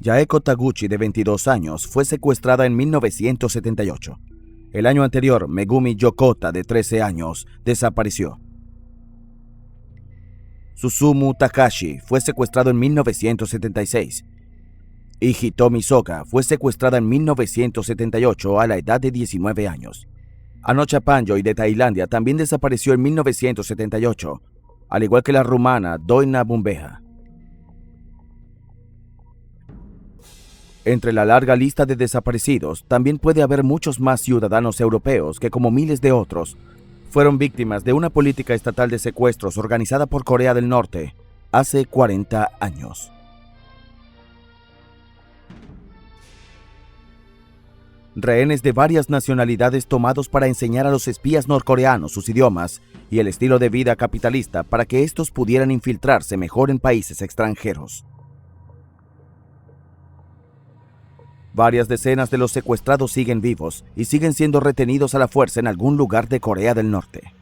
Yaeko Taguchi, de 22 años, fue secuestrada en 1978. El año anterior, Megumi Yokota, de 13 años, desapareció. Susumu Takashi fue secuestrado en 1976. Y Hitomi Soga fue secuestrada en 1978 a la edad de 19 años. Anocha Panjoy, de Tailandia, también desapareció en 1978, al igual que la rumana Doina Bumbeha. Entre la larga lista de desaparecidos, también puede haber muchos más ciudadanos europeos que, como miles de otros, fueron víctimas de una política estatal de secuestros organizada por Corea del Norte hace 40 años. Rehenes de varias nacionalidades tomados para enseñar a los espías norcoreanos sus idiomas y el estilo de vida capitalista para que estos pudieran infiltrarse mejor en países extranjeros. Varias decenas de los secuestrados siguen vivos y siguen siendo retenidos a la fuerza en algún lugar de Corea del Norte.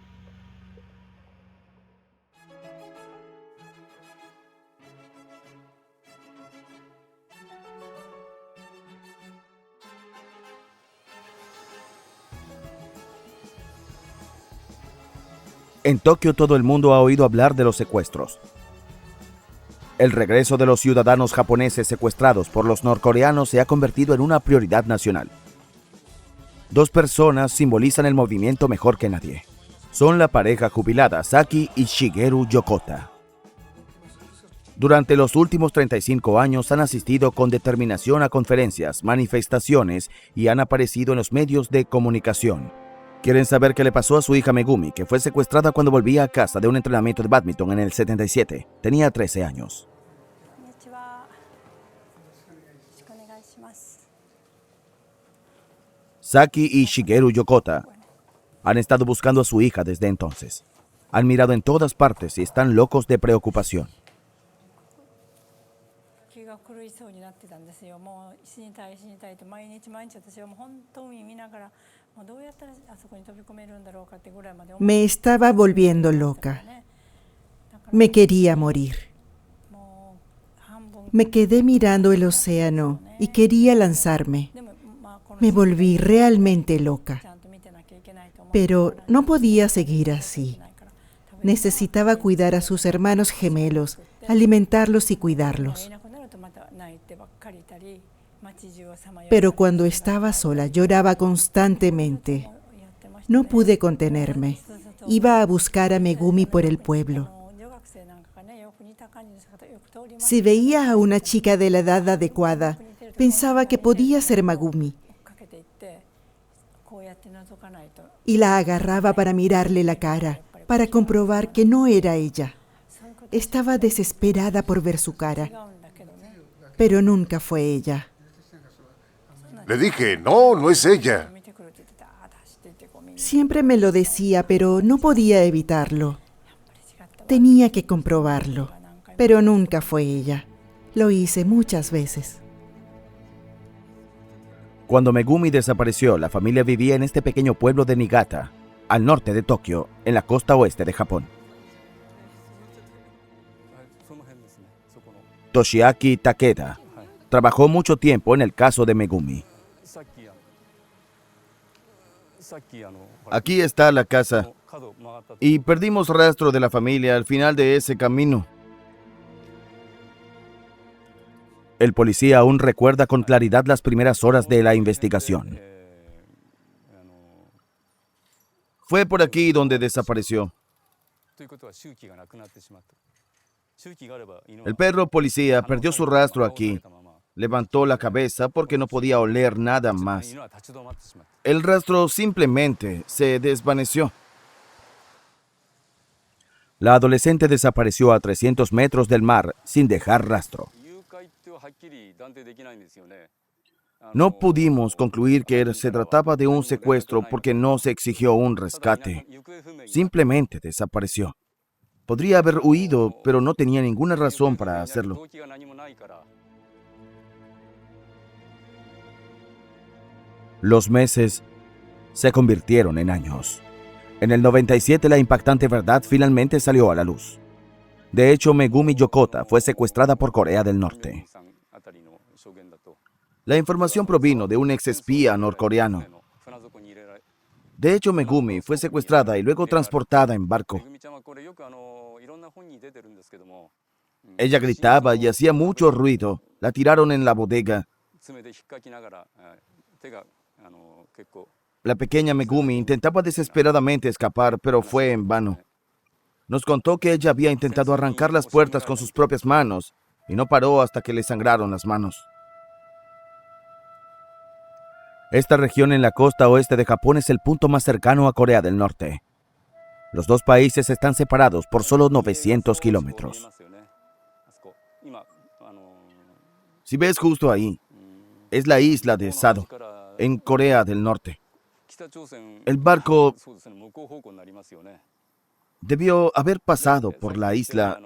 En Tokio todo el mundo ha oído hablar de los secuestros. El regreso de los ciudadanos japoneses secuestrados por los norcoreanos se ha convertido en una prioridad nacional. Dos personas simbolizan el movimiento mejor que nadie. Son la pareja jubilada Saki y Shigeru Yokota. Durante los últimos 35 años han asistido con determinación a conferencias, manifestaciones y han aparecido en los medios de comunicación. Quieren saber qué le pasó a su hija Megumi, que fue secuestrada cuando volvía a casa de un entrenamiento de bádminton en el 77. Tenía 13 años. Saki y Shigeru Yokota han estado buscando a su hija desde entonces. Han mirado en todas partes y están locos de preocupación. Me estaba volviendo loca. Me quería morir. Me quedé mirando el océano y quería lanzarme. Me volví realmente loca. Pero no podía seguir así. Necesitaba cuidar a sus hermanos gemelos, alimentarlos y cuidarlos. Pero cuando estaba sola, lloraba constantemente. No pude contenerme. Iba a buscar a Megumi por el pueblo. Si veía a una chica de la edad adecuada, pensaba que podía ser Megumi. Y la agarraba para mirarle la cara, para comprobar que no era ella. Estaba desesperada por ver su cara, pero nunca fue ella. Le dije, no es ella. Siempre me lo decía, pero no podía evitarlo. Tenía que comprobarlo, pero nunca fue ella. Lo hice muchas veces. Cuando Megumi desapareció, la familia vivía en este pequeño pueblo de Niigata, al norte de Tokio, en la costa oeste de Japón. Toshiaki Takeda trabajó mucho tiempo en el caso de Megumi. Aquí está la casa, y perdimos rastro de la familia al final de ese camino. El policía aún recuerda con claridad las primeras horas de la investigación. Fue por aquí donde desapareció. El perro policía perdió su rastro aquí. Levantó la cabeza porque no podía oler nada más. El rastro simplemente se desvaneció. La adolescente desapareció a 300 metros del mar sin dejar rastro. No pudimos concluir que se trataba de un secuestro porque no se exigió un rescate. Simplemente desapareció. Podría haber huido, pero no tenía ninguna razón para hacerlo. Los meses se convirtieron en años. En el 97 la impactante verdad finalmente salió a la luz. De hecho, Megumi Yokota fue secuestrada por Corea del Norte. La información provino de un exespía norcoreano. De hecho, Megumi fue secuestrada y luego transportada en barco. Ella gritaba y hacía mucho ruido. La tiraron en la bodega. La pequeña Megumi intentaba desesperadamente escapar, pero fue en vano. Nos contó que ella había intentado arrancar las puertas con sus propias manos y no paró hasta que le sangraron las manos. Esta región en la costa oeste de Japón es el punto más cercano a Corea del Norte. Los dos países están separados por solo 900 kilómetros. Si ves justo ahí, es la isla de Sado, en Corea del Norte. El barco debió haber pasado por la isla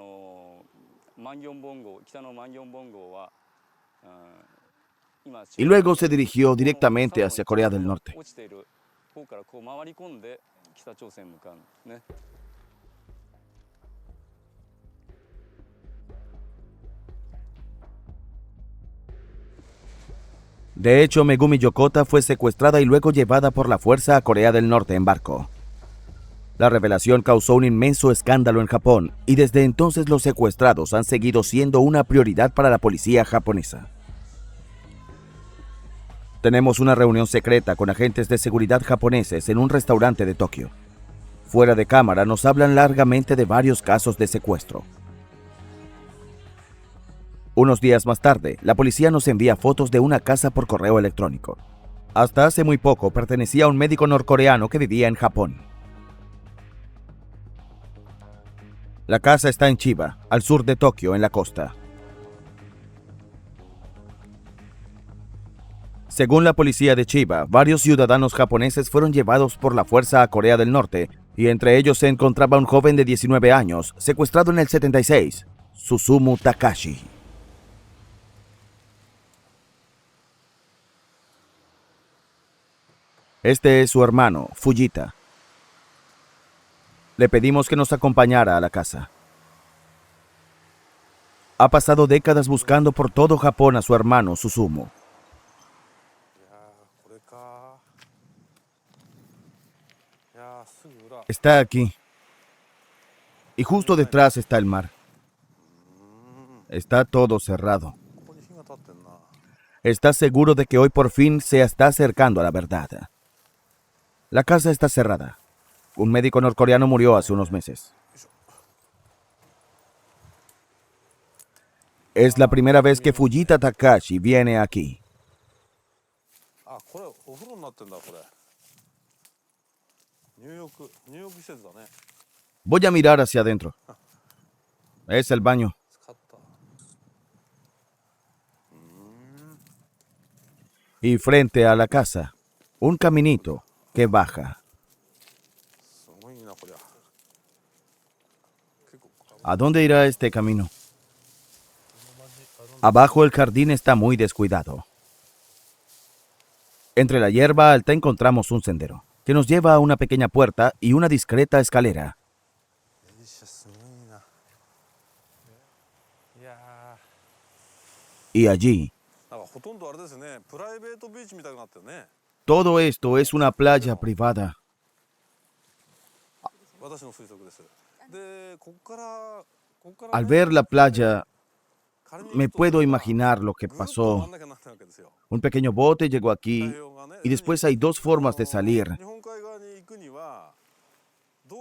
y luego se dirigió directamente hacia Corea del Norte. De hecho, Megumi Yokota fue secuestrada y luego llevada por la fuerza a Corea del Norte en barco. La revelación causó un inmenso escándalo en Japón y desde entonces los secuestrados han seguido siendo una prioridad para la policía japonesa. Tenemos una reunión secreta con agentes de seguridad japoneses en un restaurante de Tokio. Fuera de cámara nos hablan largamente de varios casos de secuestro. Unos días más tarde, la policía nos envía fotos de una casa por correo electrónico. Hasta hace muy poco pertenecía a un médico norcoreano que vivía en Japón. La casa está en Chiba, al sur de Tokio, en la costa. Según la policía de Chiba, varios ciudadanos japoneses fueron llevados por la fuerza a Corea del Norte, y entre ellos se encontraba un joven de 19 años, secuestrado en el 76, Susumu Takashi. Este es su hermano, Fujita. Le pedimos que nos acompañara a la casa. Ha pasado décadas buscando por todo Japón a su hermano, Susumu. Está aquí. Y justo detrás está el mar. Está todo cerrado. ¿Estás seguro de que hoy por fin se está acercando a la verdad? La casa está cerrada. Un médico norcoreano murió hace unos meses. Es la primera vez que Fujita Takashi viene aquí. Voy a mirar hacia adentro. Es el baño. Y frente a la casa, un caminito que baja. ¿A dónde irá este camino? Abajo el jardín está muy descuidado. Entre la hierba alta encontramos un sendero que nos lleva a una pequeña puerta y una discreta escalera. Y allí, todo esto es una playa privada. Al ver la playa, me puedo imaginar lo que pasó. Un pequeño bote llegó aquí y después hay dos formas de salir.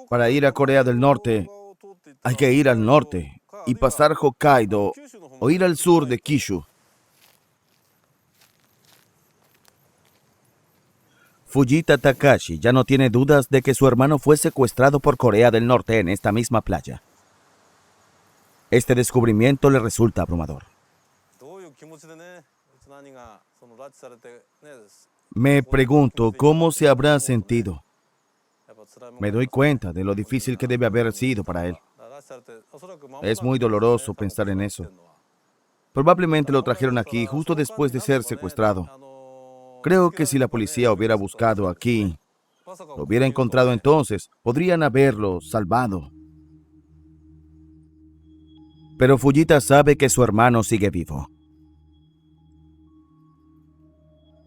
Para ir a Corea del Norte, hay que ir al norte y pasar Hokkaido o ir al sur de Kyushu. Fujita Takashi ya no tiene dudas de que su hermano fue secuestrado por Corea del Norte en esta misma playa. Este descubrimiento le resulta abrumador. Me pregunto cómo se habrá sentido. Me doy cuenta de lo difícil que debe haber sido para él. Es muy doloroso pensar en eso. Probablemente lo trajeron aquí justo después de ser secuestrado. Creo que si la policía hubiera buscado aquí, lo hubiera encontrado entonces, podrían haberlo salvado. Pero Fujita sabe que su hermano sigue vivo.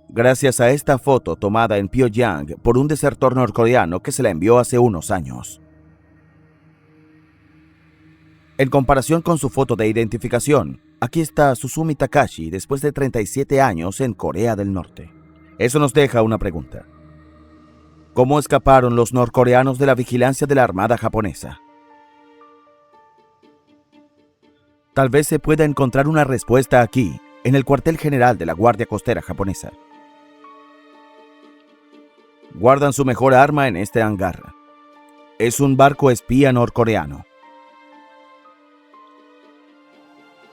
Gracias a esta foto tomada en Pyongyang por un desertor norcoreano que se la envió hace unos años. En comparación con su foto de identificación, aquí está Susumi Takashi después de 37 años en Corea del Norte. Eso nos deja una pregunta. ¿Cómo escaparon los norcoreanos de la vigilancia de la Armada japonesa? Tal vez se pueda encontrar una respuesta aquí, en el cuartel general de la Guardia Costera japonesa. Guardan su mejor arma en este hangar. Es un barco espía norcoreano.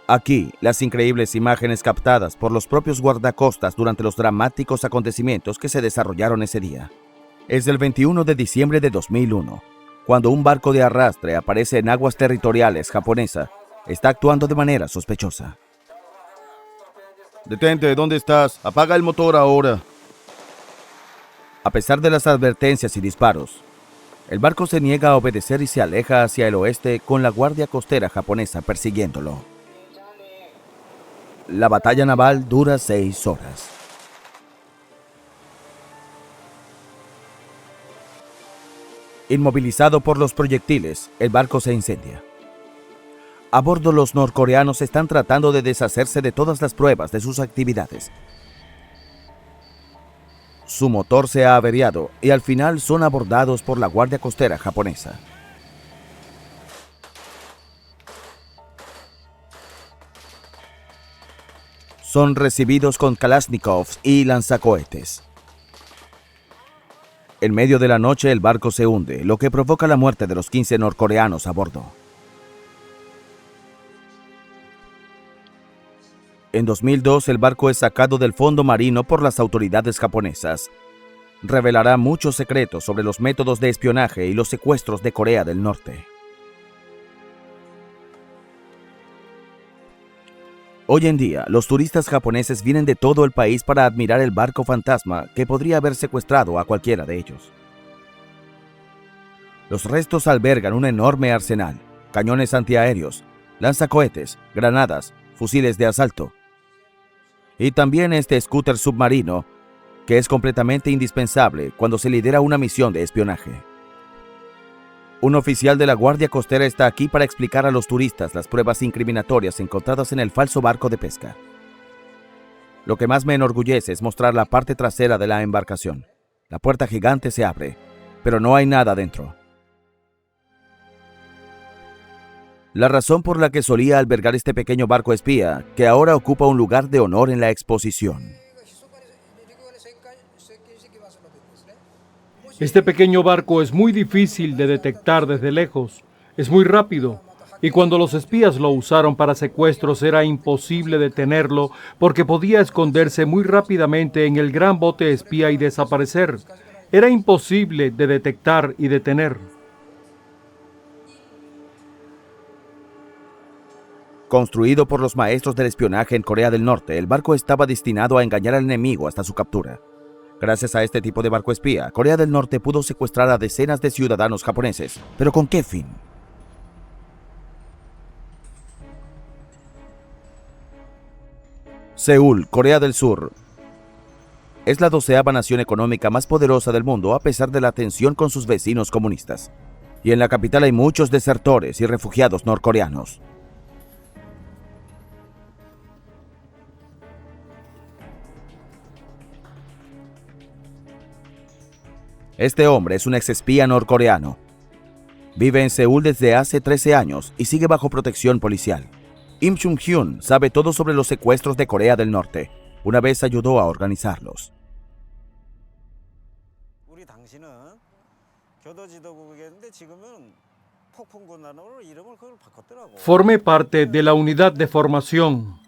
Aquí, las increíbles imágenes captadas por los propios guardacostas durante los dramáticos acontecimientos que se desarrollaron ese día. Es del 21 de diciembre de 2001, cuando un barco de arrastre aparece en aguas territoriales japonesas. Está actuando de manera sospechosa. Detente, ¿dónde estás? Apaga el motor ahora. A pesar de las advertencias y disparos, el barco se niega a obedecer y se aleja hacia el oeste con la Guardia Costera japonesa persiguiéndolo. La batalla naval dura 6 horas. Inmovilizado por los proyectiles, el barco se incendia. A bordo, los norcoreanos están tratando de deshacerse de todas las pruebas de sus actividades. Su motor se ha averiado y al final son abordados por la Guardia Costera japonesa. Son recibidos con Kalashnikovs y lanzacohetes. En medio de la noche el barco se hunde, lo que provoca la muerte de los 15 norcoreanos a bordo. En 2002 el barco es sacado del fondo marino por las autoridades japonesas. Revelará muchos secretos sobre los métodos de espionaje y los secuestros de Corea del Norte. Hoy en día, los turistas japoneses vienen de todo el país para admirar el barco fantasma que podría haber secuestrado a cualquiera de ellos. Los restos albergan un enorme arsenal, cañones antiaéreos, lanzacohetes, granadas, fusiles de asalto. Y también este scooter submarino, que es completamente indispensable cuando se lidera una misión de espionaje. Un oficial de la Guardia Costera está aquí para explicar a los turistas las pruebas incriminatorias encontradas en el falso barco de pesca. Lo que más me enorgullece es mostrar la parte trasera de la embarcación. La puerta gigante se abre, pero no hay nada dentro. La razón por la que solía albergar este pequeño barco espía, que ahora ocupa un lugar de honor en la exposición. Este pequeño barco es muy difícil de detectar desde lejos, es muy rápido, y cuando los espías lo usaron para secuestros era imposible detenerlo porque podía esconderse muy rápidamente en el gran bote espía y desaparecer. Era imposible de detectar y detener. Construido por los maestros del espionaje en Corea del Norte, el barco estaba destinado a engañar al enemigo hasta su captura. Gracias a este tipo de barco espía, Corea del Norte pudo secuestrar a decenas de ciudadanos japoneses. ¿Pero con qué fin? Seúl, Corea del Sur. Es la 12ª nación económica más poderosa del mundo a pesar de la tensión con sus vecinos comunistas. Y en la capital hay muchos desertores y refugiados norcoreanos. Este hombre es un exespía norcoreano. Vive en Seúl desde hace 13 años y sigue bajo protección policial. Im Chung-hyun sabe todo sobre los secuestros de Corea del Norte. Una vez ayudó a organizarlos. Formé parte de la unidad de formación.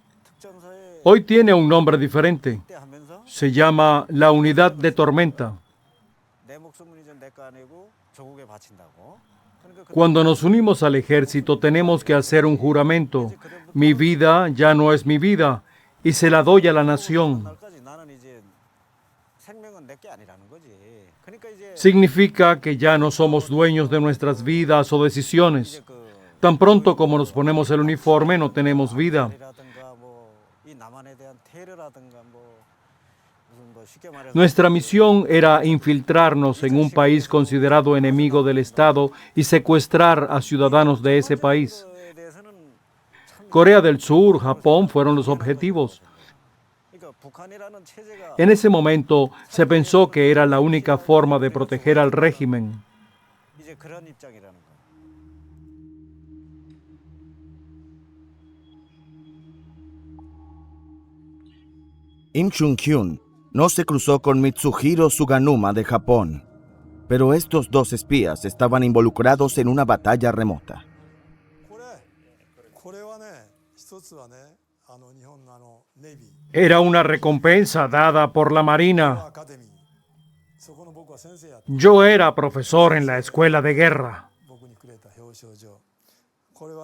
Hoy tiene un nombre diferente. Se llama la unidad de tormenta. Cuando nos unimos al ejército tenemos que hacer un juramento. Mi vida ya no es mi vida y se la doy a la nación. Significa que ya no somos dueños de nuestras vidas o decisiones. Tan pronto como nos ponemos el uniforme, no tenemos vida. Nuestra misión era infiltrarnos en un país considerado enemigo del Estado y secuestrar a ciudadanos de ese país. Corea del Sur, Japón fueron los objetivos. En ese momento se pensó que era la única forma de proteger al régimen. Im Chung-hyun no se cruzó con Mitsuhiro Suganuma de Japón, pero estos dos espías estaban involucrados en una batalla remota. Era una recompensa dada por la Marina. Yo era profesor en la escuela de guerra.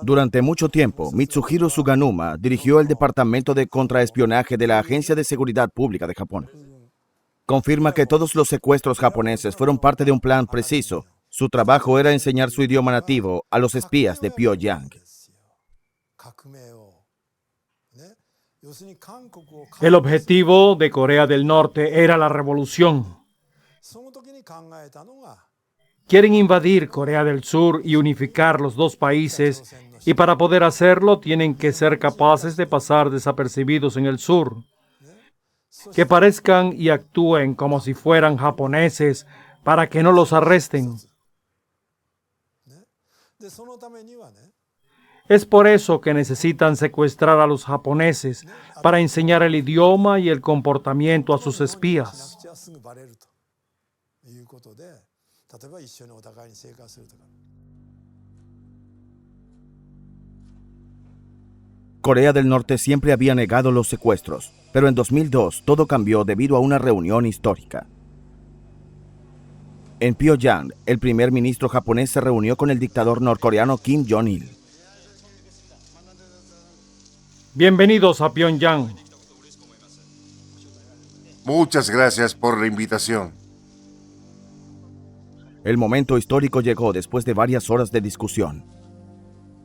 Durante mucho tiempo, Mitsuhiro Suganuma dirigió el Departamento de Contraespionaje de la Agencia de Seguridad Pública de Japón. Confirma que todos los secuestros japoneses fueron parte de un plan preciso. Su trabajo era enseñar su idioma nativo a los espías de Pyongyang. El objetivo de Corea del Norte era la revolución. Quieren invadir Corea del Sur y unificar los dos países, y para poder hacerlo tienen que ser capaces de pasar desapercibidos en el sur, que parezcan y actúen como si fueran japoneses para que no los arresten. Es por eso que necesitan secuestrar a los japoneses para enseñar el idioma y el comportamiento a sus espías. Corea del Norte siempre había negado los secuestros, pero en 2002 todo cambió debido a una reunión histórica. En Pyongyang, el primer ministro japonés se reunió con el dictador norcoreano Kim Jong-il. Bienvenidos a Pyongyang. Muchas gracias por la invitación. El momento histórico llegó después de varias horas de discusión.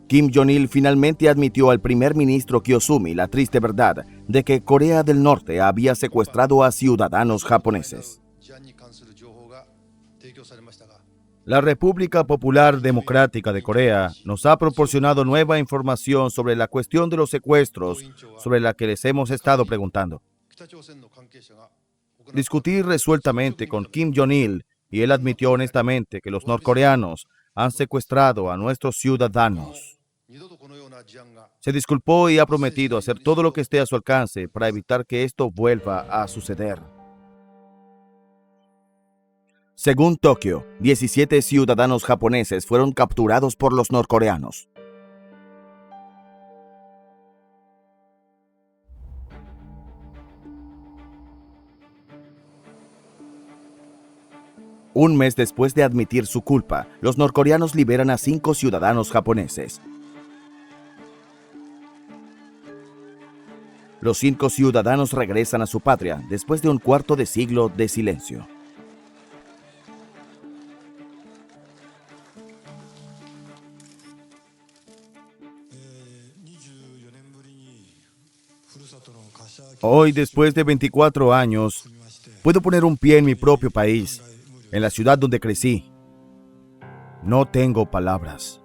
Kim Jong-il finalmente admitió al primer ministro Kiyosumi la triste verdad de que Corea del Norte había secuestrado a ciudadanos japoneses. La República Popular Democrática de Corea nos ha proporcionado nueva información sobre la cuestión de los secuestros sobre la que les hemos estado preguntando. Discutí resueltamente con Kim Jong-il y él admitió honestamente que los norcoreanos han secuestrado a nuestros ciudadanos. Se disculpó y ha prometido hacer todo lo que esté a su alcance para evitar que esto vuelva a suceder. Según Tokio, 17 ciudadanos japoneses fueron capturados por los norcoreanos. Un mes después de admitir su culpa, los norcoreanos liberan a 5 ciudadanos japoneses. Los 5 ciudadanos regresan a su patria después de un cuarto de siglo de silencio. Hoy, después de 24 años, puedo poner un pie en mi propio país, en la ciudad donde crecí. No tengo palabras.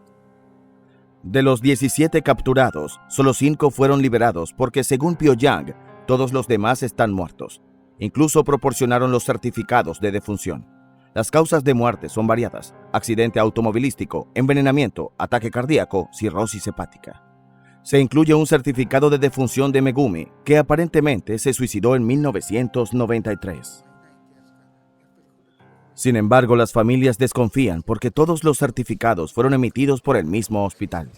De los 17 capturados, solo 5 fueron liberados porque, según Pyongyang, todos los demás están muertos. Incluso proporcionaron los certificados de defunción. Las causas de muerte son variadas: accidente automovilístico, envenenamiento, ataque cardíaco, cirrosis hepática. Se incluye un certificado de defunción de Megumi, que aparentemente se suicidó en 1993. Sin embargo, las familias desconfían porque todos los certificados fueron emitidos por el mismo hospital.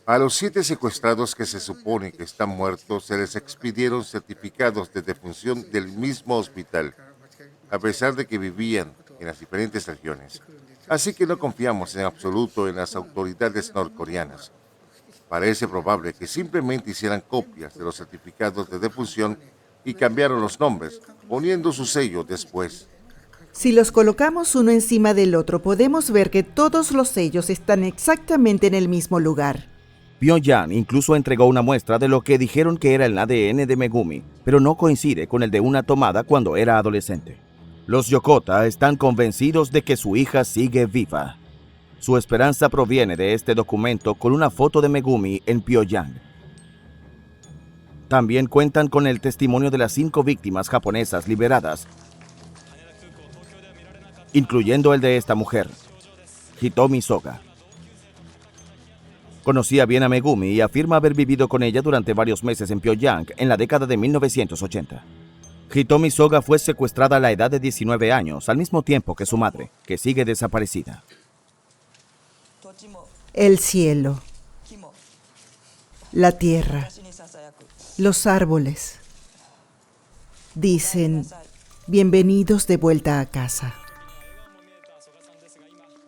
A los 7 secuestrados que se supone que están muertos se les expidieron certificados de defunción del mismo hospital, a pesar de que vivían en las diferentes regiones. Así que no confiamos en absoluto en las autoridades norcoreanas. Parece probable que simplemente hicieran copias de los certificados de defunción y cambiaron los nombres, poniendo su sello después. Si los colocamos uno encima del otro, podemos ver que todos los sellos están exactamente en el mismo lugar. Pyongyang incluso entregó una muestra de lo que dijeron que era el ADN de Megumi, pero no coincide con el de una tomada cuando era adolescente. Los Yokota están convencidos de que su hija sigue viva. Su esperanza proviene de este documento con una foto de Megumi en Pyongyang. También cuentan con el testimonio de las 5 víctimas japonesas liberadas, incluyendo el de esta mujer, Hitomi Soga. Conocía bien a Megumi y afirma haber vivido con ella durante varios meses en Pyongyang en la década de 1980. Hitomi Soga fue secuestrada a la edad de 19 años, al mismo tiempo que su madre, que sigue desaparecida. El cielo, la tierra, los árboles. Dicen, bienvenidos de vuelta a casa.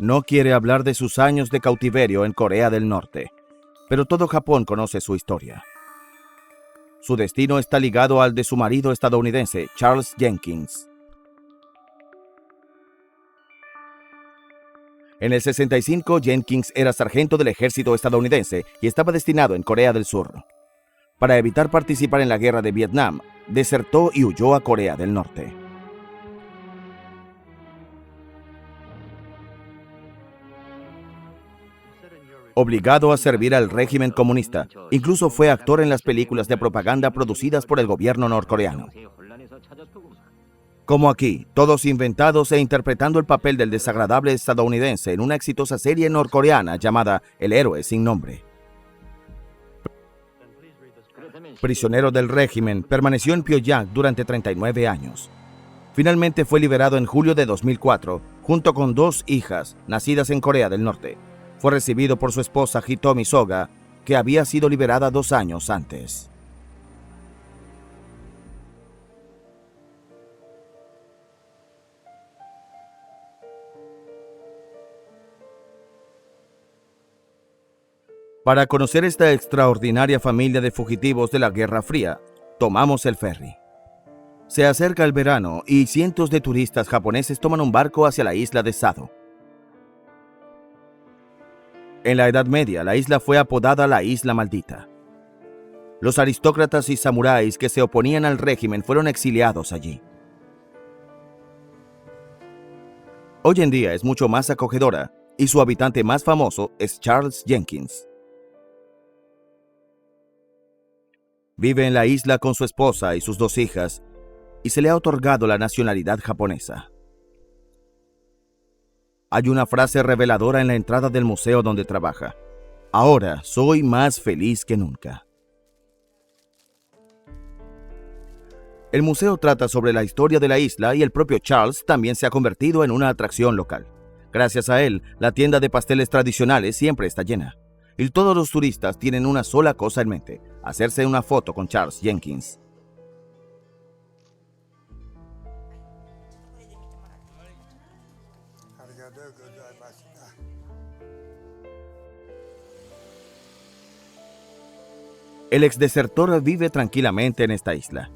No quiere hablar de sus años de cautiverio en Corea del Norte, pero todo Japón conoce su historia. Su destino está ligado al de su marido estadounidense, Charles Jenkins. En el 65, Jenkins era sargento del ejército estadounidense y estaba destinado en Corea del Sur. Para evitar participar en la guerra de Vietnam, desertó y huyó a Corea del Norte. Obligado a servir al régimen comunista, incluso fue actor en las películas de propaganda producidas por el gobierno norcoreano. Como aquí, todos inventados e interpretando el papel del desagradable estadounidense en una exitosa serie norcoreana llamada El héroe sin nombre. Prisionero del régimen, permaneció en Pyongyang durante 39 años. Finalmente fue liberado en julio de 2004, junto con 2 hijas, nacidas en Corea del Norte. Fue recibido por su esposa Hitomi Soga, que había sido liberada 2 años antes. Para conocer esta extraordinaria familia de fugitivos de la Guerra Fría, tomamos el ferry. Se acerca el verano y cientos de turistas japoneses toman un barco hacia la isla de Sado. En la Edad Media, la isla fue apodada la Isla Maldita. Los aristócratas y samuráis que se oponían al régimen fueron exiliados allí. Hoy en día es mucho más acogedora y su habitante más famoso es Charles Jenkins. Vive en la isla con su esposa y sus 2 hijas y se le ha otorgado la nacionalidad japonesa. Hay una frase reveladora en la entrada del museo donde trabaja. Ahora soy más feliz que nunca. El museo trata sobre la historia de la isla y el propio Charles también se ha convertido en una atracción local. Gracias a él, la tienda de pasteles tradicionales siempre está llena. Y todos los turistas tienen una sola cosa en mente: hacerse una foto con Charles Jenkins. El exdesertor vive tranquilamente en esta isla,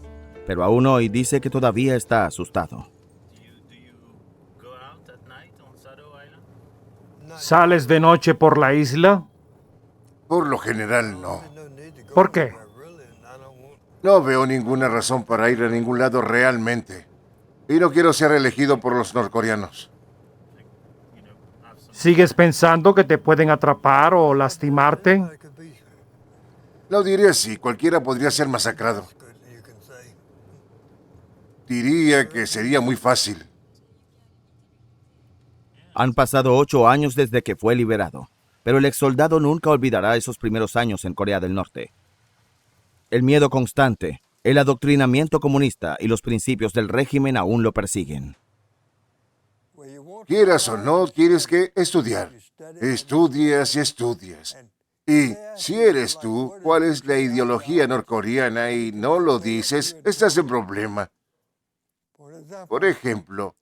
pero aún hoy dice que todavía está asustado. ¿Sales de noche por la isla? Por lo general, no. ¿Por qué? No veo ninguna razón para ir a ningún lado realmente. Y no quiero ser elegido por los norcoreanos. ¿Sigues pensando que te pueden atrapar o lastimarte? Lo diré así, cualquiera podría ser masacrado. Diría que sería muy fácil. Han pasado 8 años desde que fue liberado, pero el exsoldado nunca olvidará esos primeros años en Corea del Norte. El miedo constante, el adoctrinamiento comunista y los principios del régimen aún lo persiguen. Quieras o no, tienes que estudiar. Estudias y estudias. Y si eres tú, ¿cuál es la ideología norcoreana y no lo dices? Estás en problema. Por ejemplo,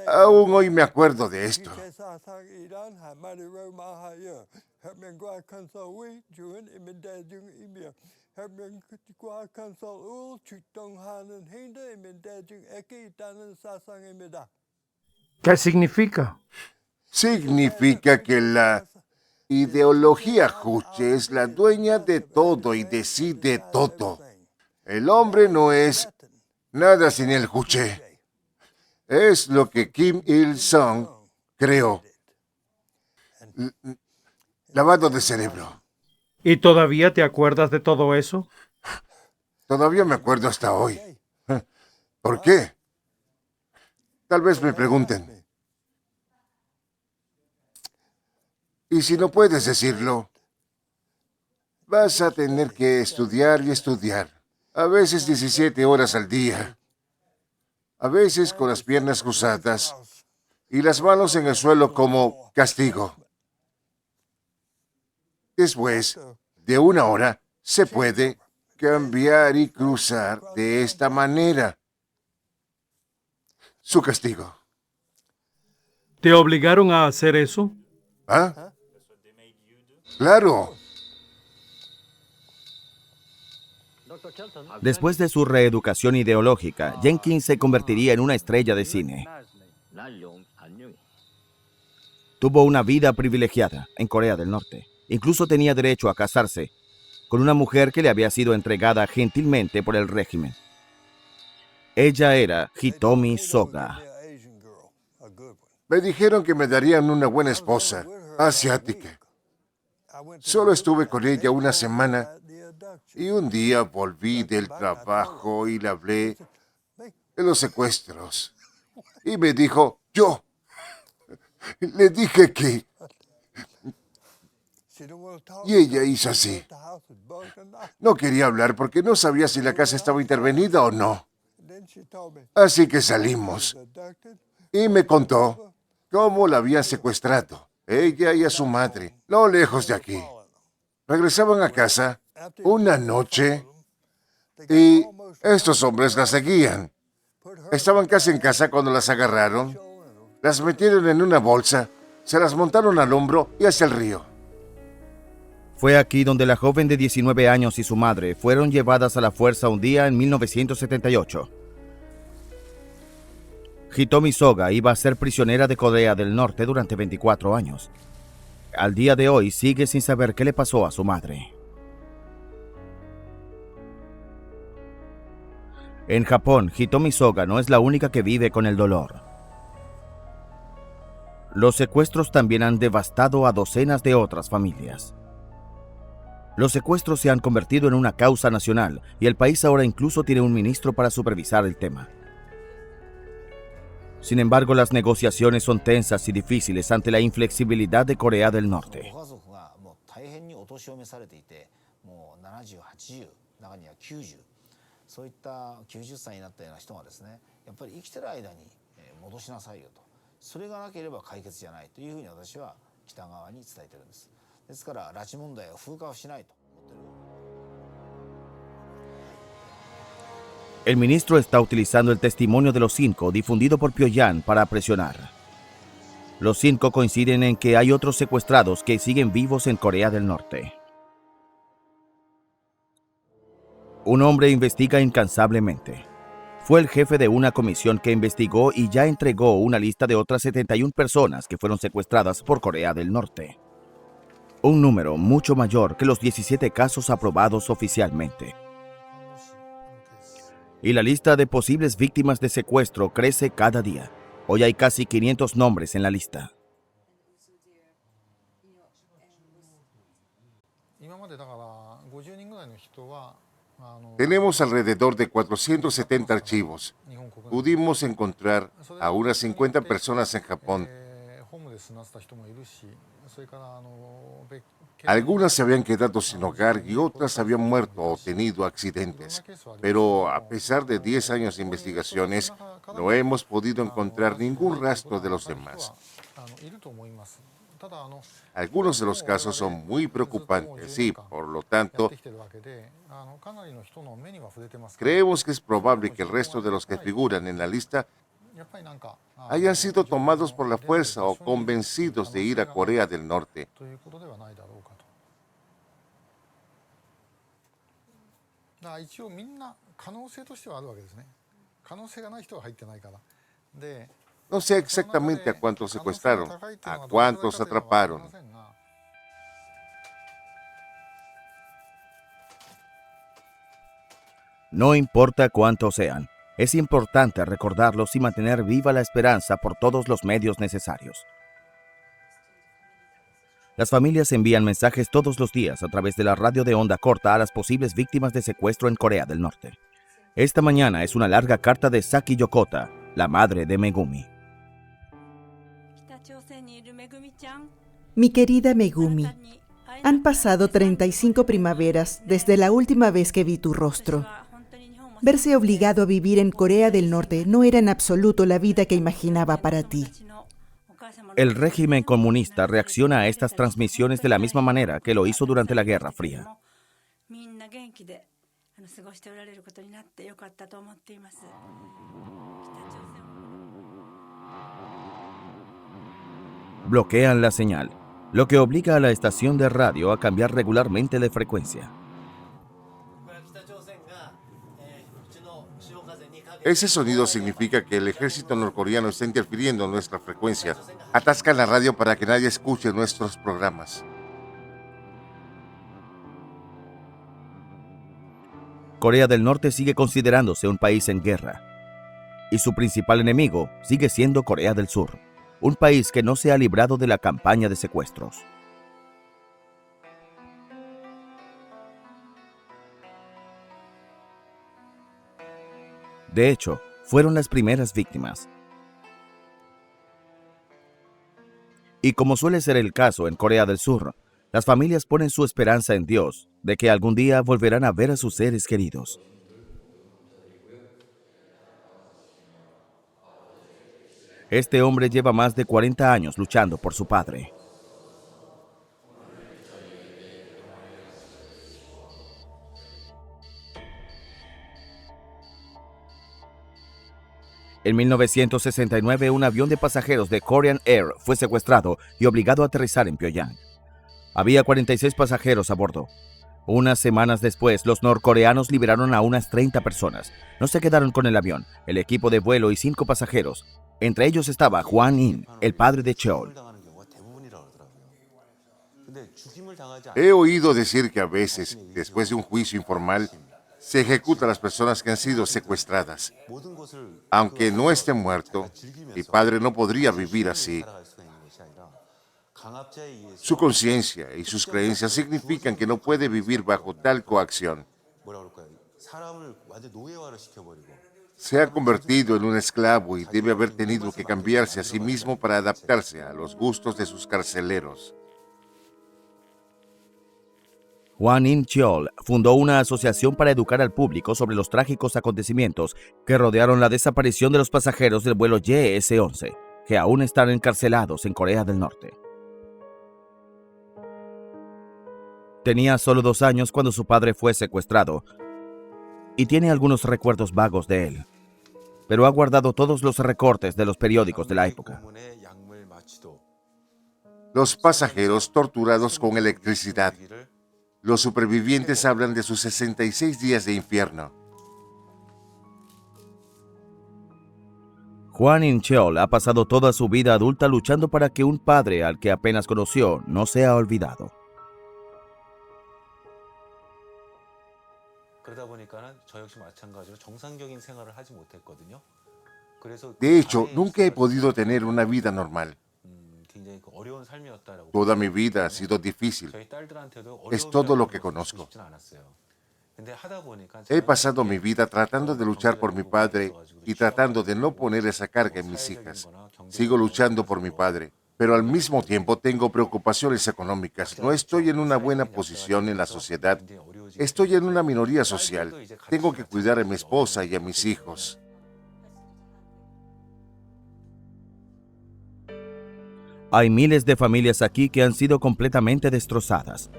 aún hoy me acuerdo de esto. ¿Qué significa? Significa que la ideología juche es la dueña de todo y decide todo. El hombre no es nada sin el juche. Es lo que Kim Il-sung creó. Lavado de cerebro. ¿Y todavía te acuerdas de todo eso? Todavía me acuerdo hasta hoy. ¿Por qué? Tal vez me pregunten. Y si no puedes decirlo, vas a tener que estudiar y estudiar. A veces 17 horas al día. A veces con las piernas cruzadas y las manos en el suelo como castigo. Después de 1 hora, se puede cambiar y cruzar de esta manera. Su castigo. ¿Te obligaron a hacer eso? ¿Ah? Claro. Después de su reeducación ideológica, Jenkins se convertiría en una estrella de cine. Tuvo una vida privilegiada en Corea del Norte. Incluso tenía derecho a casarse con una mujer que le había sido entregada gentilmente por el régimen. Ella era Hitomi Soga. Me dijeron que me darían una buena esposa, asiática. Solo estuve con ella 1 semana y un día volví del trabajo y le hablé de los secuestros. Y me dijo, yo. Le dije que... Y ella hizo así. No quería hablar porque no sabía si la casa estaba intervenida o no. Así que salimos. Y me contó cómo la habían secuestrado, ella y a su madre, no lejos de aquí. Regresaban a casa una noche y estos hombres la seguían. Estaban casi en casa cuando las agarraron, las metieron en una bolsa, se las montaron al hombro y hacia el río. Fue aquí donde la joven de 19 años y su madre fueron llevadas a la fuerza un día en 1978. Hitomi Soga iba a ser prisionera de Corea del Norte durante 24 años. Al día de hoy sigue sin saber qué le pasó a su madre. En Japón, Hitomi Soga no es la única que vive con el dolor. Los secuestros también han devastado a docenas de otras familias. Los secuestros se han convertido en una causa nacional y el país ahora incluso tiene un ministro para supervisar el tema. Sin embargo, las negociaciones son tensas y difíciles ante la inflexibilidad de Corea del Norte. El ministro está utilizando el testimonio de los 5 difundido por Pyongyang para presionar. Los 5 coinciden en que hay otros secuestrados que siguen vivos en Corea del Norte. Un hombre investiga incansablemente. Fue el jefe de una comisión que investigó y ya entregó una lista de otras 71 personas que fueron secuestradas por Corea del Norte. Un número mucho mayor que los 17 casos aprobados oficialmente. Y la lista de posibles víctimas de secuestro crece cada día. Hoy hay casi 500 nombres en la lista. Tenemos alrededor de 470 archivos. Pudimos encontrar a unas 50 personas en Japón. Algunas se habían quedado sin hogar y otras habían muerto o tenido accidentes. Pero a pesar de 10 años de investigaciones, no hemos podido encontrar ningún rastro de los demás. Algunos de los casos son muy preocupantes y, por lo tanto, creemos que es probable que el resto de los que figuran en la lista hayan sido tomados por la fuerza o convencidos de ir a Corea del Norte. No sé exactamente a cuántos secuestraron, a cuántos atraparon. No importa cuántos sean, es importante recordarlos y mantener viva la esperanza por todos los medios necesarios. Las familias envían mensajes todos los días a través de la radio de onda corta a las posibles víctimas de secuestro en Corea del Norte. Esta mañana es una larga carta de Saki Yokota, la madre de Megumi. Mi querida Megumi, han pasado 35 primaveras desde la última vez que vi tu rostro. Verse obligado a vivir en Corea del Norte no era en absoluto la vida que imaginaba para ti. El régimen comunista reacciona a estas transmisiones de la misma manera que lo hizo durante la Guerra Fría. Bloquean la señal, lo que obliga a la estación de radio a cambiar regularmente de frecuencia. Ese sonido significa que el ejército norcoreano está interfiriendo en nuestra frecuencia. Atascan la radio para que nadie escuche nuestros programas. Corea del Norte sigue considerándose un país en guerra. Y su principal enemigo sigue siendo Corea del Sur, un país que no se ha librado de la campaña de secuestros. De hecho, fueron las primeras víctimas. Y como suele ser el caso en Corea del Sur, las familias ponen su esperanza en Dios de que algún día volverán a ver a sus seres queridos. Este hombre lleva más de 40 años luchando por su padre. En 1969, un avión de pasajeros de Korean Air fue secuestrado y obligado a aterrizar en Pyongyang. Había 46 pasajeros a bordo. Unas semanas después, los norcoreanos liberaron a unas 30 personas. No se quedaron con el avión, el equipo de vuelo y 5 pasajeros. Entre ellos estaba Hwan In, el padre de Cheol. He oído decir que a veces, después de un juicio informal, se ejecuta a las personas que han sido secuestradas. Aunque no esté muerto, mi padre no podría vivir así. Su conciencia y sus creencias significan que no puede vivir bajo tal coacción. Se ha convertido en un esclavo y debe haber tenido que cambiarse a sí mismo para adaptarse a los gustos de sus carceleros. Hwan In Cheol fundó una asociación para educar al público sobre los trágicos acontecimientos que rodearon la desaparición de los pasajeros del vuelo YS-11, que aún están encarcelados en Corea del Norte. Tenía solo 2 años cuando su padre fue secuestrado y tiene algunos recuerdos vagos de él, pero ha guardado todos los recortes de los periódicos de la época. Los pasajeros torturados con electricidad. Los supervivientes hablan de sus 66 días de infierno. Hwan In Cheol ha pasado toda su vida adulta luchando para que un padre al que apenas conoció no sea olvidado. De hecho, nunca he podido tener una vida normal. Toda mi vida ha sido difícil. Es todo lo que conozco. He pasado mi vida tratando de luchar por mi padre y tratando de no poner esa carga en mis hijas. Sigo luchando por mi padre, pero al mismo tiempo tengo preocupaciones económicas. No estoy en una buena posición en la sociedad. Estoy en una minoría social. Tengo que cuidar a mi esposa y a mis hijos. Hay miles de familias aquí que han sido completamente destrozadas.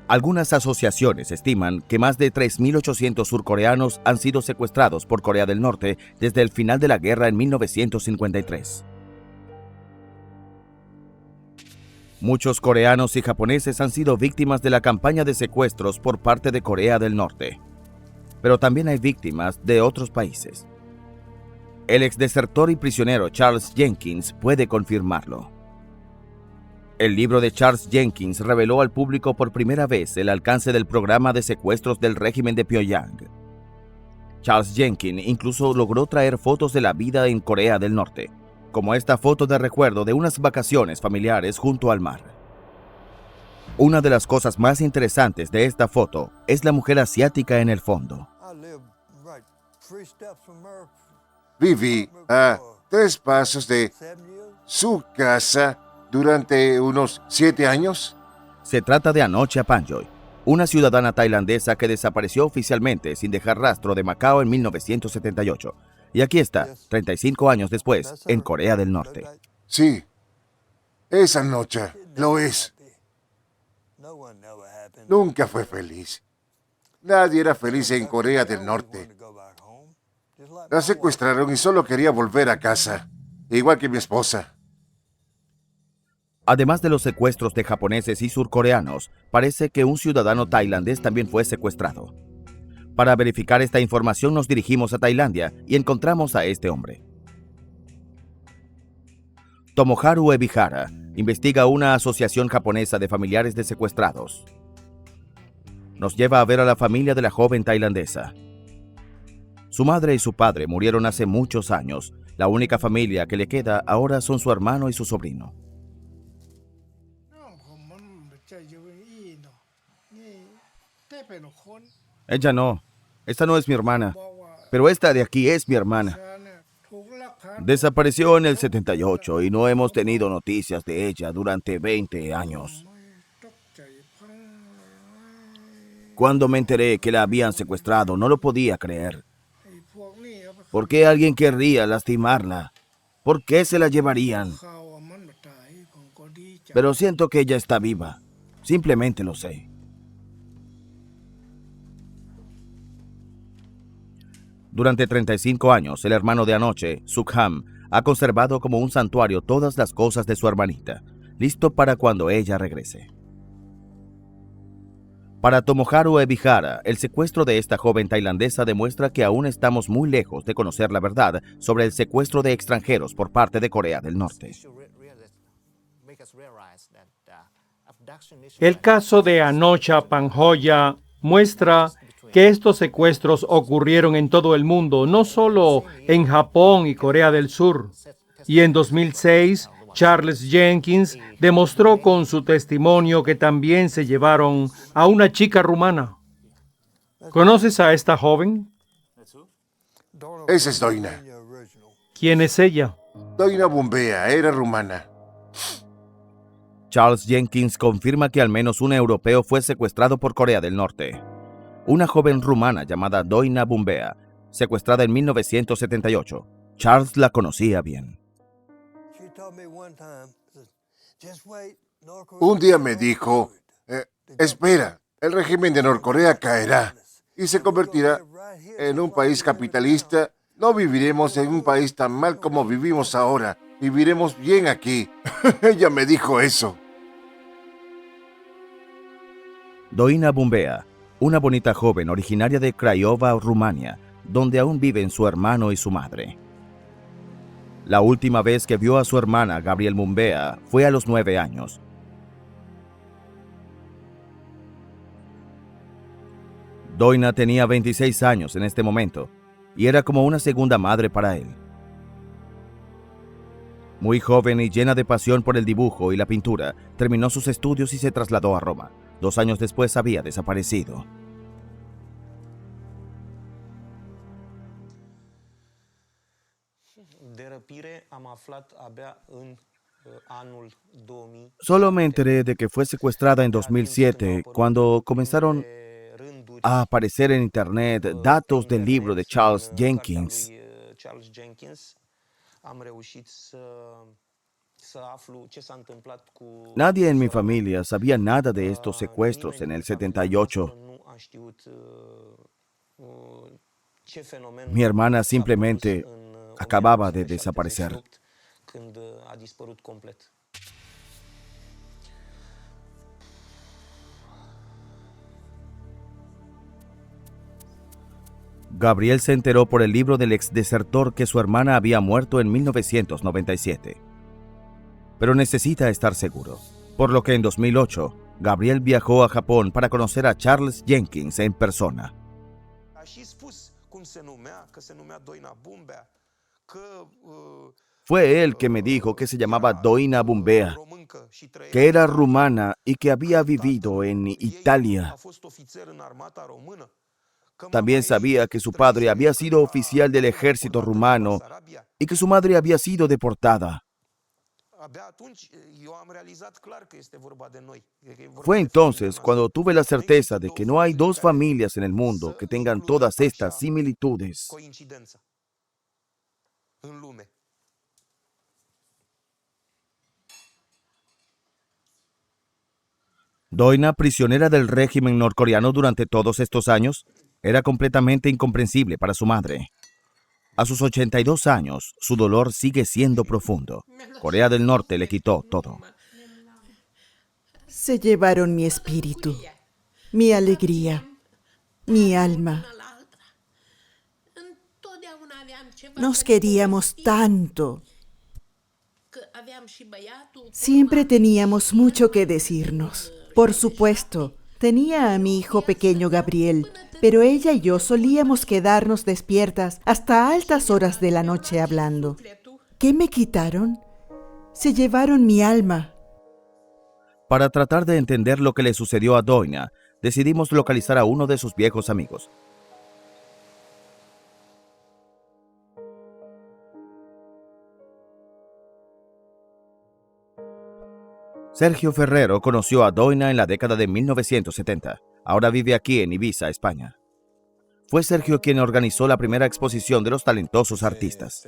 Algunas asociaciones estiman que más de 3.800 surcoreanos han sido secuestrados por Corea del Norte desde el final de la guerra en 1953. Muchos coreanos y japoneses han sido víctimas de la campaña de secuestros por parte de Corea del Norte. pero también hay víctimas de otros países. El exdesertor y prisionero Charles Jenkins puede confirmarlo. El libro de Charles Jenkins reveló al público por primera vez el alcance del programa de secuestros del régimen de Pyongyang. Charles Jenkins incluso logró traer fotos de la vida en Corea del Norte, como esta foto de recuerdo de unas vacaciones familiares junto al mar. Una de las cosas más interesantes de esta foto es la mujer asiática en el fondo. Viví a 3 pasos de su casa durante unos 7 años. Se trata de Anocha Panjoy, una ciudadana tailandesa que desapareció oficialmente sin dejar rastro de Macao en 1978. Y aquí está, 35 años después, en Corea del Norte. Sí, esa noche lo es. Nunca fue feliz. Nadie era feliz en Corea del Norte. La secuestraron y solo quería volver a casa, igual que mi esposa. Además de los secuestros de japoneses y surcoreanos, parece que un ciudadano tailandés también fue secuestrado. Para verificar esta información nos dirigimos a Tailandia y encontramos a este hombre. Tomoharu Ebihara investiga una asociación japonesa de familiares de secuestrados. Nos lleva a ver a la familia de la joven tailandesa. Su madre y su padre murieron hace muchos años. La única familia que le queda ahora son su hermano y su sobrino. Ella no. Esta no es mi hermana. Pero esta de aquí es mi hermana. Desapareció en el 78 y no hemos tenido noticias de ella durante 20 años. Cuando me enteré que la habían secuestrado, no lo podía creer. ¿Por qué alguien querría lastimarla? ¿Por qué se la llevarían? Pero siento que ella está viva. Simplemente lo sé. Durante 35 años, el hermano de Anoche, Sukham, ha conservado como un santuario todas las cosas de su hermanita, listo para cuando ella regrese. Para Tomoharu Ebihara, el secuestro de esta joven tailandesa demuestra que aún estamos muy lejos de conocer la verdad sobre el secuestro de extranjeros por parte de Corea del Norte. El caso de Anocha Panjoya muestra que estos secuestros ocurrieron en todo el mundo, no solo en Japón y Corea del Sur. Y en 2006, Charles Jenkins demostró con su testimonio que también se llevaron a una chica rumana. ¿Conoces a esta joven? Esa es Doina. ¿Quién es ella? Doina Bumbea era rumana. Charles Jenkins confirma que al menos un europeo fue secuestrado por Corea del Norte. Una joven rumana llamada Doina Bumbea, secuestrada en 1978. Charles la conocía bien. Un día me dijo, espera, el régimen de Norcorea caerá y se convertirá en un país capitalista. No viviremos en un país tan mal como vivimos ahora. Viviremos bien aquí. Ella me dijo eso. Doina Bumbea, una bonita joven originaria de Craiova, Rumania, donde aún viven su hermano y su madre. La última vez que vio a su hermana, Gabriel Bumbea, fue a los 9 años. Doina tenía 26 años en este momento y era como una segunda madre para él. Muy joven y llena de pasión por el dibujo y la pintura, terminó sus estudios y se trasladó a Roma. 2 años después había desaparecido. Solo me enteré de que fue secuestrada en 2007 cuando comenzaron a aparecer en internet datos del libro de Charles Jenkins. Nadie en mi familia sabía nada de estos secuestros en el 78. Mi hermana simplemente acababa de desaparecer. Gabriel se enteró por el libro del exdesertor que su hermana había muerto en 1997. Pero necesita estar seguro, por lo que en 2008, Gabriel viajó a Japón para conocer a Charles Jenkins en persona. Fue él que me dijo que se llamaba Doina Bumbea, que era rumana y que había vivido en Italia. También sabía que su padre había sido oficial del ejército rumano y que su madre había sido deportada. Fue entonces cuando tuve la certeza de que no hay dos familias en el mundo que tengan todas estas similitudes. Doina, prisionera del régimen norcoreano durante todos estos años, era completamente incomprensible para su madre. A sus 82 años, su dolor sigue siendo profundo. Corea del Norte le quitó todo. Se llevaron mi espíritu, mi alegría, mi alma. Nos queríamos tanto. Siempre teníamos mucho que decirnos. Por supuesto, tenía a mi hijo pequeño Gabriel, pero ella y yo solíamos quedarnos despiertas hasta altas horas de la noche hablando. ¿Qué me quitaron? Se llevaron mi alma. Para tratar de entender lo que le sucedió a Doina, decidimos localizar a uno de sus viejos amigos. Sergio Ferrero conoció a Doina en la década de 1970. Ahora vive aquí en Ibiza, España. Fue Sergio quien organizó la primera exposición de los talentosos artistas.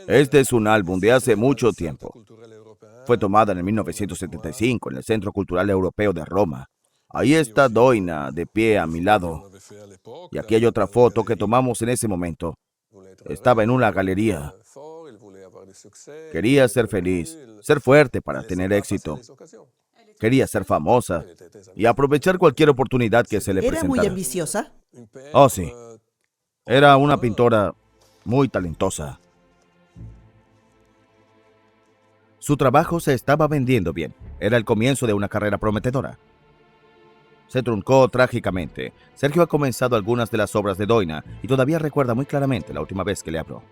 Este es un álbum de hace mucho tiempo. Fue tomada en 1975 en el Centro Cultural Europeo de Roma. Ahí está Doina de pie a mi lado. Y aquí hay otra foto que tomamos en ese momento. Estaba en una galería. Quería ser feliz, ser fuerte para tener éxito. Quería ser famosa y aprovechar cualquier oportunidad que se le presentara. ¿Era muy ambiciosa? Oh, sí. Era una pintora muy talentosa. Su trabajo se estaba vendiendo bien. Era el comienzo de una carrera prometedora. Se truncó trágicamente. Sergio ha comenzado algunas de las obras de Doina y todavía recuerda muy claramente la última vez que le habló.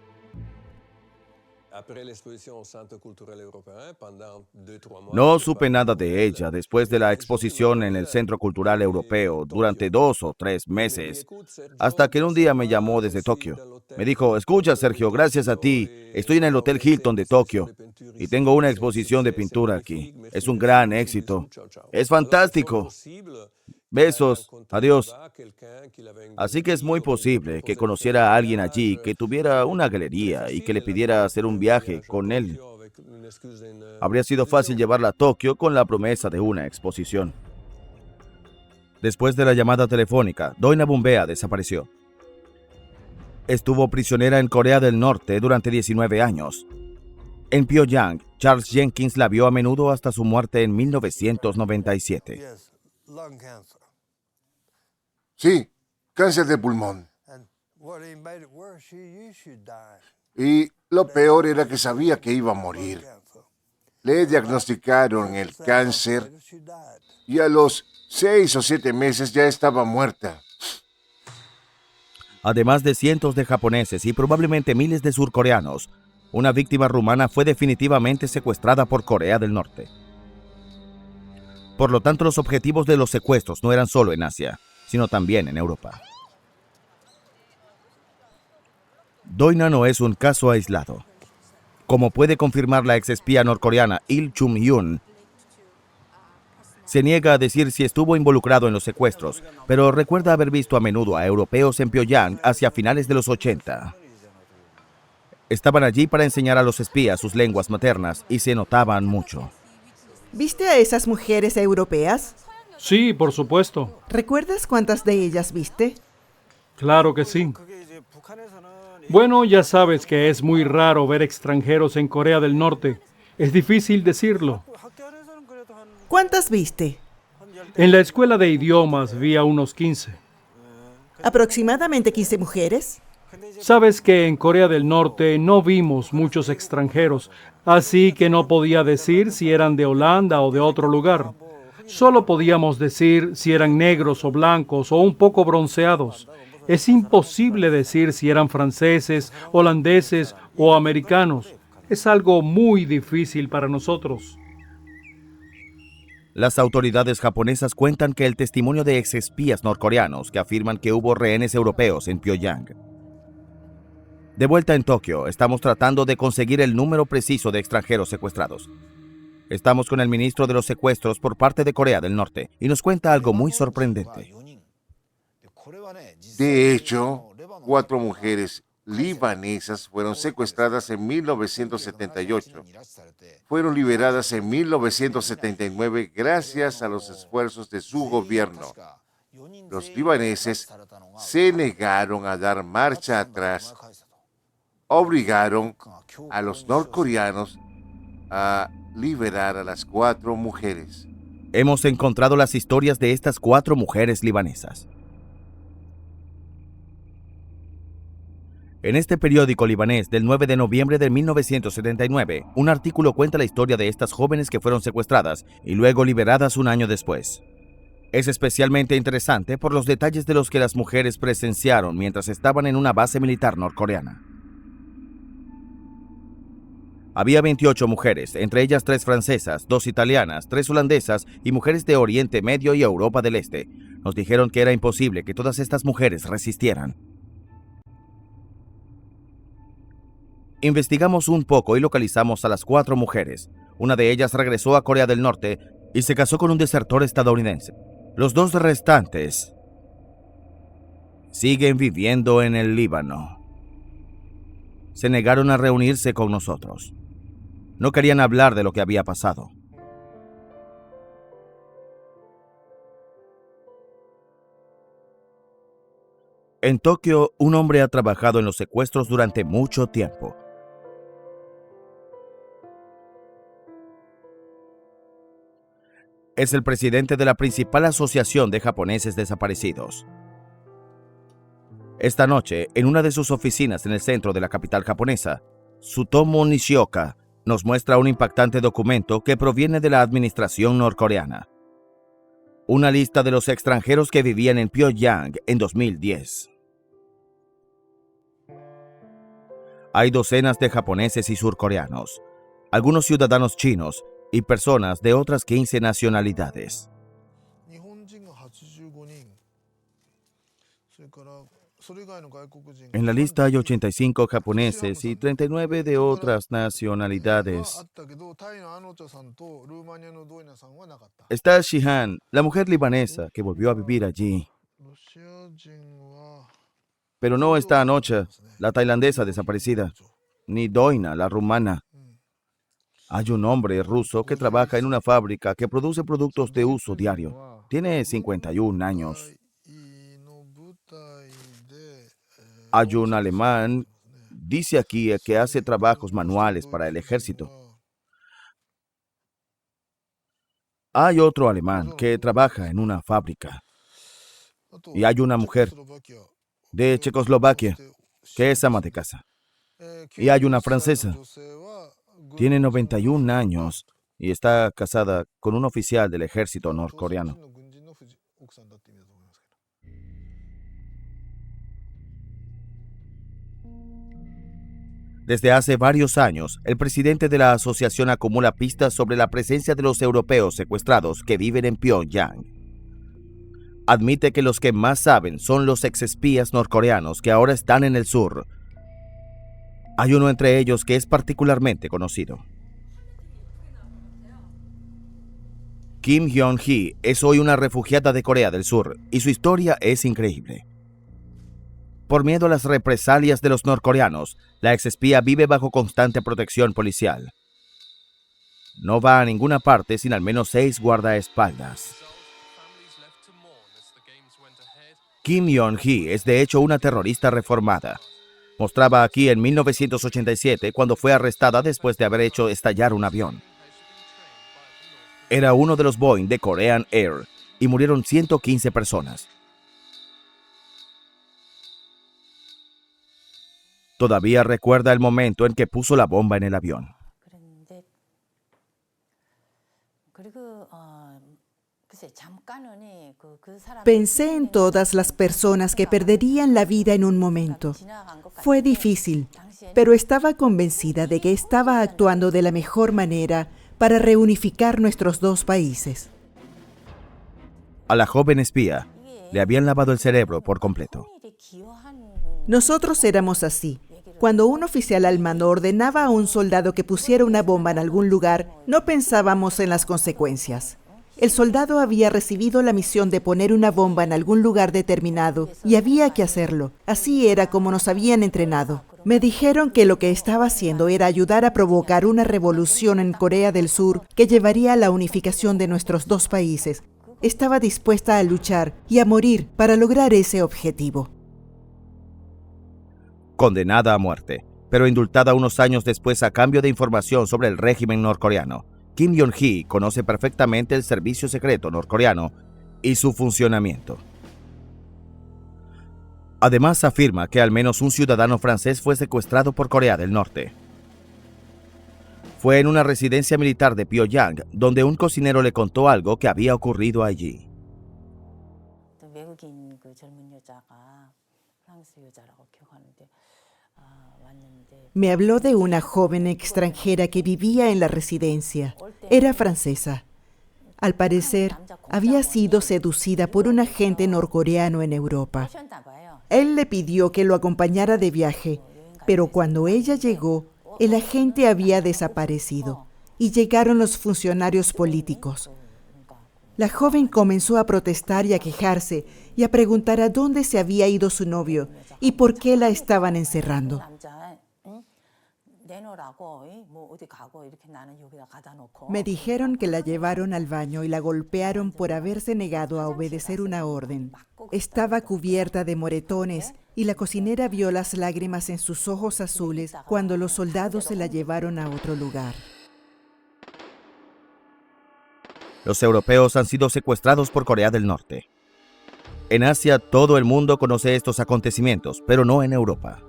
No supe nada de ella después de la exposición en el Centro Cultural Europeo durante 2 o 3 meses, hasta que un día me llamó desde Tokio. Me dijo, escucha Sergio, gracias a ti, estoy en el Hotel Hilton de Tokio y tengo una exposición de pintura aquí. Es un gran éxito. Es fantástico. Besos, adiós. Así que es muy posible que conociera a alguien allí que tuviera una galería y que le pidiera hacer un viaje con él. Habría sido fácil llevarla a Tokio con la promesa de una exposición. Después de la llamada telefónica, Doina Bumbea desapareció. Estuvo prisionera en Corea del Norte durante 19 años. En Pyongyang, Charles Jenkins la vio a menudo hasta su muerte en 1997. Sí, cáncer de pulmón. Y lo peor era que sabía que iba a morir. Le diagnosticaron el cáncer y a los 6 o 7 meses ya estaba muerta. Además de cientos de japoneses y probablemente miles de surcoreanos, una víctima rumana fue definitivamente secuestrada por Corea del Norte. Por lo tanto, los objetivos de los secuestros no eran solo en Asia, sino también en Europa. Doina no es un caso aislado. Como puede confirmar la exespía norcoreana Il Chum-hyun, se niega a decir si estuvo involucrado en los secuestros, pero recuerda haber visto a menudo a europeos en Pyongyang hacia finales de los 80. Estaban allí para enseñar a los espías sus lenguas maternas y se notaban mucho. ¿Viste a esas mujeres europeas? Sí, por supuesto. ¿Recuerdas cuántas de ellas viste? Claro que sí. Bueno, ya sabes que es muy raro ver extranjeros en Corea del Norte. Es difícil decirlo. ¿Cuántas viste? En la escuela de idiomas vi a unos 15. ¿Aproximadamente 15 mujeres? Sabes que en Corea del Norte no vimos muchos extranjeros, así que no podía decir si eran de Holanda o de otro lugar. Solo podíamos decir si eran negros o blancos o un poco bronceados. Es imposible decir si eran franceses, holandeses o americanos. Es algo muy difícil para nosotros. Las autoridades japonesas cuentan que el testimonio de exespías norcoreanos que afirman que hubo rehenes europeos en Pyongyang. De vuelta en Tokio, estamos tratando de conseguir el número preciso de extranjeros secuestrados. Estamos con el ministro de los secuestros por parte de Corea del Norte y nos cuenta algo muy sorprendente. De hecho, 4 mujeres libanesas fueron secuestradas en 1978. Fueron liberadas en 1979 gracias a los esfuerzos de su gobierno. Los libaneses se negaron a dar marcha atrás. Obligaron a los norcoreanos a liberar a las 4 mujeres. Hemos encontrado las historias de estas 4 mujeres libanesas. En este periódico libanés del 9 de noviembre de 1979, un artículo cuenta la historia de estas jóvenes que fueron secuestradas y luego liberadas un año después. Es especialmente interesante por los detalles de los que las mujeres presenciaron mientras estaban en una base militar norcoreana. Había 28 mujeres, entre ellas 3 francesas, 2 italianas, 3 holandesas y mujeres de Oriente Medio y Europa del Este. Nos dijeron que era imposible que todas estas mujeres resistieran. Investigamos un poco y localizamos a las 4 mujeres. Una de ellas regresó a Corea del Norte y se casó con un desertor estadounidense. Los 2 restantes siguen viviendo en el Líbano. Se negaron a reunirse con nosotros. No querían hablar de lo que había pasado. En Tokio, un hombre ha trabajado en los secuestros durante mucho tiempo. Es el presidente de la principal asociación de japoneses desaparecidos. Esta noche, en una de sus oficinas en el centro de la capital japonesa, Tsutomu Nishioka nos muestra un impactante documento que proviene de la administración norcoreana. Una lista de los extranjeros que vivían en Pyongyang en 2010. Hay docenas de japoneses y surcoreanos, algunos ciudadanos chinos y personas de otras 15 nacionalidades. En la lista hay 85 japoneses y 39 de otras nacionalidades. Está Shihan, la mujer libanesa que volvió a vivir allí. Pero no está Anocha, la tailandesa desaparecida, ni Doina, la rumana. Hay un hombre ruso que trabaja en una fábrica que produce productos de uso diario. Tiene 51 años. Hay un alemán, dice aquí, que hace trabajos manuales para el ejército. Hay otro alemán que trabaja en una fábrica. Y hay una mujer de Checoslovaquia que es ama de casa. Y hay una francesa. Tiene 91 años y está casada con un oficial del ejército norcoreano. Desde hace varios años, el presidente de la asociación acumula pistas sobre la presencia de los europeos secuestrados que viven en Pyongyang. Admite que los que más saben son los exespías norcoreanos que ahora están en el sur. Hay uno entre ellos que es particularmente conocido. Kim Hyun-hee es hoy una refugiada de Corea del Sur y su historia es increíble. Por miedo a las represalias de los norcoreanos, la exespía vive bajo constante protección policial. No va a ninguna parte sin al menos 6 guardaespaldas. Kim Hyun-hee es de hecho una terrorista reformada. Mostraba aquí en 1987 cuando fue arrestada después de haber hecho estallar un avión. Era uno de los Boeing de Korean Air y murieron 115 personas. Todavía recuerda el momento en que puso la bomba en el avión. Pensé en todas las personas que perderían la vida en un momento. Fue difícil, pero estaba convencida de que estaba actuando de la mejor manera para reunificar nuestros dos países. A la joven espía le habían lavado el cerebro por completo. Nosotros éramos así. Cuando un oficial al mando ordenaba a un soldado que pusiera una bomba en algún lugar, no pensábamos en las consecuencias. El soldado había recibido la misión de poner una bomba en algún lugar determinado y había que hacerlo. Así era como nos habían entrenado. Me dijeron que lo que estaba haciendo era ayudar a provocar una revolución en Corea del Sur que llevaría a la unificación de nuestros dos países. Estaba dispuesta a luchar y a morir para lograr ese objetivo. Condenada a muerte, pero indultada unos años después a cambio de información sobre el régimen norcoreano, Kim Jong-hee conoce perfectamente el servicio secreto norcoreano y su funcionamiento. Además, afirma que al menos un ciudadano francés fue secuestrado por Corea del Norte. Fue en una residencia militar de Pyongyang, donde un cocinero le contó algo que había ocurrido allí. Me habló de una joven extranjera que vivía en la residencia. Era francesa. Al parecer, había sido seducida por un agente norcoreano en Europa. Él le pidió que lo acompañara de viaje, pero cuando ella llegó, el agente había desaparecido y llegaron los funcionarios políticos. La joven comenzó a protestar y a quejarse y a preguntar a dónde se había ido su novio y por qué la estaban encerrando. Me dijeron que la llevaron al baño y la golpearon por haberse negado a obedecer una orden. Estaba cubierta de moretones y la cocinera vio las lágrimas en sus ojos azules cuando los soldados se la llevaron a otro lugar. Los europeos han sido secuestrados por Corea del Norte. En Asia, todo el mundo conoce estos acontecimientos, pero no en Europa.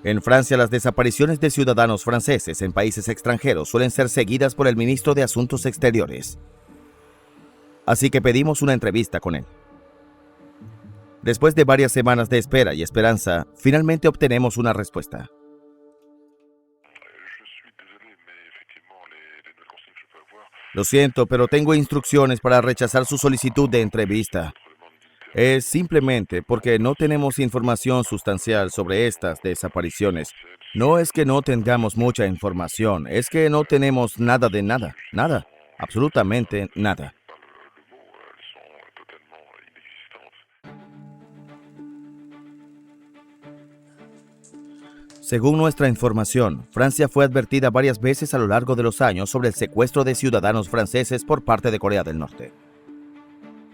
En Francia, las desapariciones de ciudadanos franceses en países extranjeros suelen ser seguidas por el ministro de Asuntos Exteriores. Así que pedimos una entrevista con él. Después de varias semanas de espera y esperanza, finalmente obtenemos una respuesta. Lo siento, pero tengo instrucciones para rechazar su solicitud de entrevista. Es simplemente porque no tenemos información sustancial sobre estas desapariciones. No es que no tengamos mucha información, es que no tenemos nada de nada, nada, absolutamente nada. Según nuestra información, Francia fue advertida varias veces a lo largo de los años sobre el secuestro de ciudadanos franceses por parte de Corea del Norte.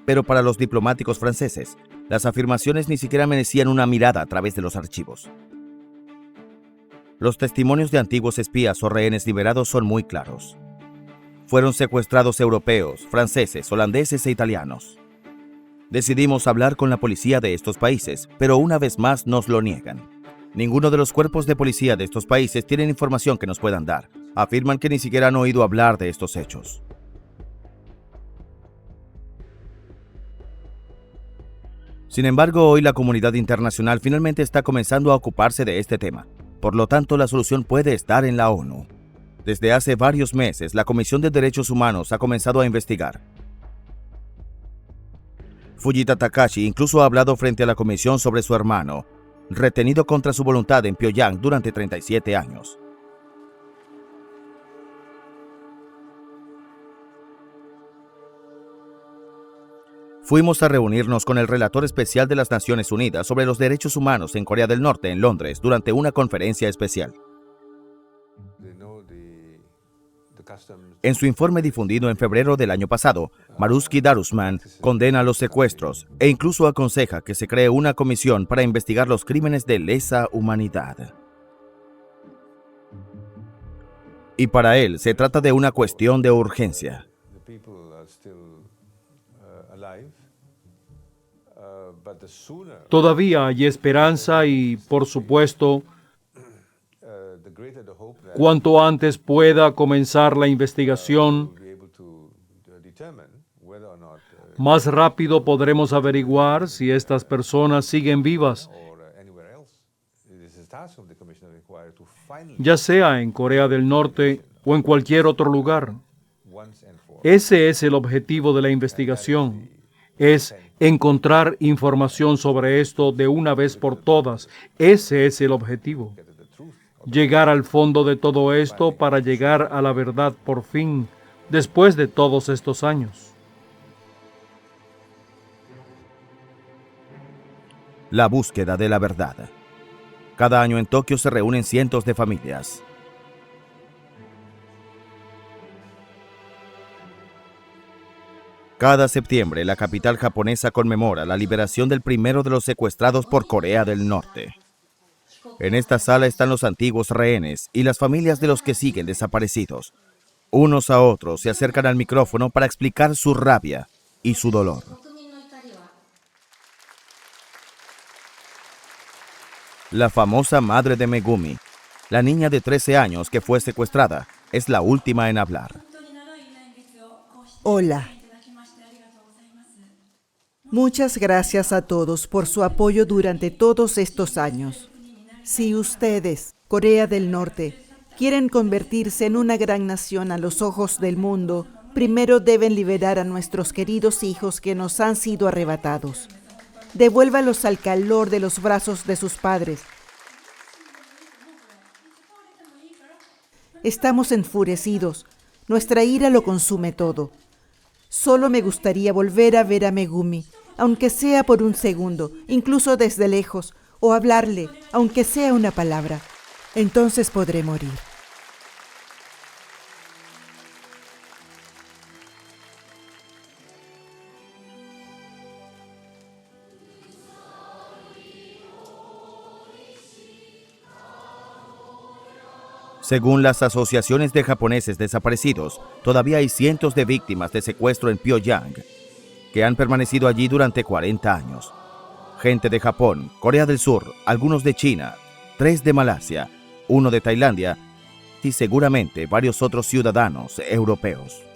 Pero para los diplomáticos franceses, las afirmaciones ni siquiera merecían una mirada a través de los archivos. Los testimonios de antiguos espías o rehenes liberados son muy claros. Fueron secuestrados europeos, franceses, holandeses e italianos. Decidimos hablar con la policía de estos países, pero una vez más nos lo niegan. Ninguno de los cuerpos de policía de estos países tienen información que nos puedan dar. Afirman que ni siquiera han oído hablar de estos hechos. Sin embargo, hoy la comunidad internacional finalmente está comenzando a ocuparse de este tema. Por lo tanto, la solución puede estar en la ONU. Desde hace varios meses, la Comisión de Derechos Humanos ha comenzado a investigar. Fujita Takashi incluso ha hablado frente a la comisión sobre su hermano, retenido contra su voluntad en Pyongyang durante 37 años. Fuimos a reunirnos con el relator especial de las Naciones Unidas sobre los derechos humanos en Corea del Norte en Londres durante una conferencia especial. En su informe difundido en febrero del año pasado, Maruzki Darusman condena los secuestros e incluso aconseja que se cree una comisión para investigar los crímenes de lesa humanidad. Y para él se trata de una cuestión de urgencia. Todavía hay esperanza y, por supuesto, cuanto antes pueda comenzar la investigación, más rápido podremos averiguar si estas personas siguen vivas, ya sea en Corea del Norte o en cualquier otro lugar. Ese es el objetivo de la investigación, es encontrar información sobre esto de una vez por todas. Ese es el objetivo. Llegar al fondo de todo esto para llegar a la verdad por fin, después de todos estos años. La búsqueda de la verdad. Cada año en Tokio se reúnen cientos de familias. Cada septiembre, la capital japonesa conmemora la liberación del primero de los secuestrados por Corea del Norte. En esta sala están los antiguos rehenes y las familias de los que siguen desaparecidos. Unos a otros se acercan al micrófono para explicar su rabia y su dolor. La famosa madre de Megumi, la niña de 13 años que fue secuestrada, es la última en hablar. Hola. Muchas gracias a todos por su apoyo durante todos estos años. Si ustedes, Corea del Norte, quieren convertirse en una gran nación a los ojos del mundo, primero deben liberar a nuestros queridos hijos que nos han sido arrebatados. Devuélvalos al calor de los brazos de sus padres. Estamos enfurecidos. Nuestra ira lo consume todo. Solo me gustaría volver a ver a Megumi, aunque sea por un segundo, incluso desde lejos, o hablarle, aunque sea una palabra. Entonces podré morir. Según las asociaciones de japoneses desaparecidos, todavía hay cientos de víctimas de secuestro en Pyongyang, que han permanecido allí durante 40 años. Gente de Japón, Corea del Sur, algunos de China, 3 de Malasia, 1 de Tailandia y seguramente varios otros ciudadanos europeos.